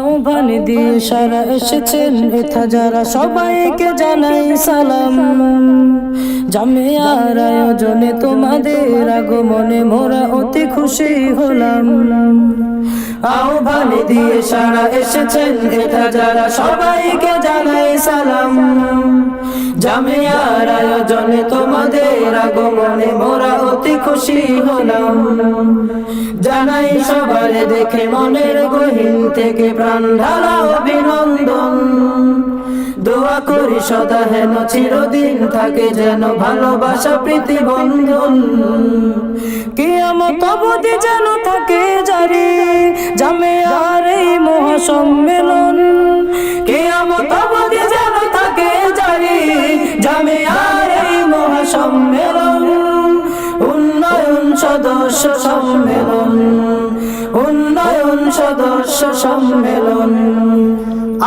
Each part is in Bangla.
আহ্বান দিয়ে সারা এসেছেন এথা যারা সবাইকে জানাই সালাম। জামিয়ার আয়োজনে তোমাদের আগমনে মোরা অতি খুশি হলাম। আহ্বান দিয়ে সারা এসেছেন এথা যারা সবাইকে জানাই সালাম। জামিয়ার আয়োজনে তোমাদের আগমনে মোরা অতি খুশি হলাম। জানাই সবার দেখে মনের গহীন থেকে প্রাণ ঢালা অভিনন্দন। দোয়া করি সদা হেন চিরদিন থাকে যেন ভালোবাসা প্রীতি বন্ধন। কিয়ামত অবধি যেন থাকে জারি জামিয়ার এই মহাসম্মেলন। কিয়ামত অবধি যেন থাকে জারি জামিয়ার এই মহাসম্মেলন। উন্নয়ন সদস্য সম্মেলন, উন্নয়ন সদস্য সম্মেলন।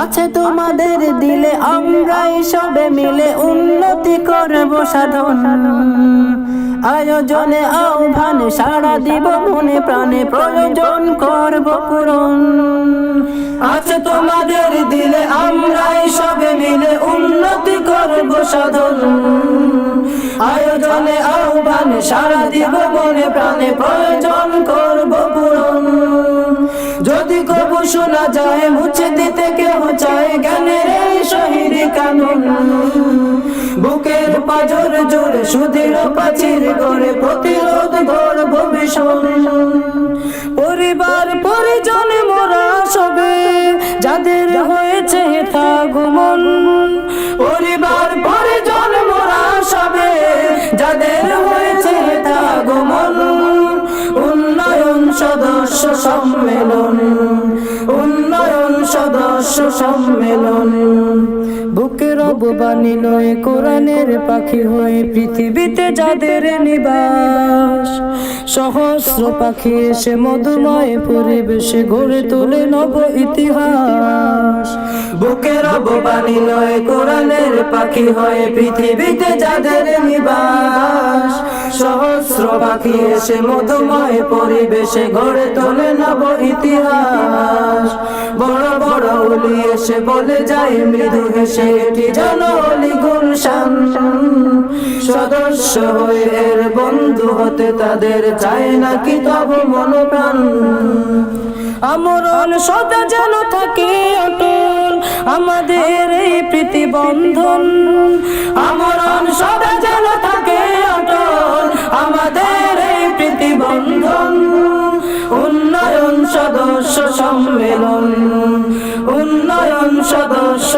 আছে তোমাদের দিলে আমরাই সবে মিলে উন্নতি করব সাধন। আয়োজনে আহ্বানে সাড়া দিব মনে প্রাণে প্রয়োজন করব পূরণ। আছে তোমাদের দিলে আমরাই সবে মিলে উন্নতি করব সাধন। আয়োজনে আহ্বানে সাড়া দিব মনে প্রাণে প্রয়োজন করব পূরণ। যদি কবু শোনা যায় মুছে দিতে কেউ চায় জ্ঞানের এই শহীদ কানুন। বুকের পাজর জোরে সুদৃঢ় প্রাচীর করে প্রতিরোধ গড়ব ভীষণ। পরিবার পরিজন মোরা সবে যাদের হয়েছে আগমন। পরিবার পরিজন মোরা সবে যাদের হয়েছে আগমন। উন্নয়ন সদস্য সম্মেলন, উন্নয়ন সদস্য সম্মেলন। বুকের অববাণী লয়ে কোরআনের পাখি হয়ে পৃথিবীতে যাদের নিবাস। সহস্র পাখি এসে মধুময় পরিবেশে গড়ে তোলে নব ইতিহাস। বুকের অববাণী লয়ে কোরআনের পাখি হয়ে পৃথিবীতে যাদের নিবাস। সহস্র পাখি এসে মধুময় পরিবেশে গড়ে তোলে নব ইতিহাস। বড় বড় ওলি এসে বলে যায় মৃদু হেসে এটি জনলি গুলশান। সদস্য হয়ে এর বন্ধু হতে তাদের চায় নাকি তব মনোপ্রাণ। আমরণ সদা যেন থাকে অটল আমাদের এই প্রীতি বন্ধন। আমরণ সদা যেন থাকে অটল আমাদের এই প্রীতি বন্ধন। উন্নয়ন সদস্য সম্মেলন, উন্নয়ন সদস্য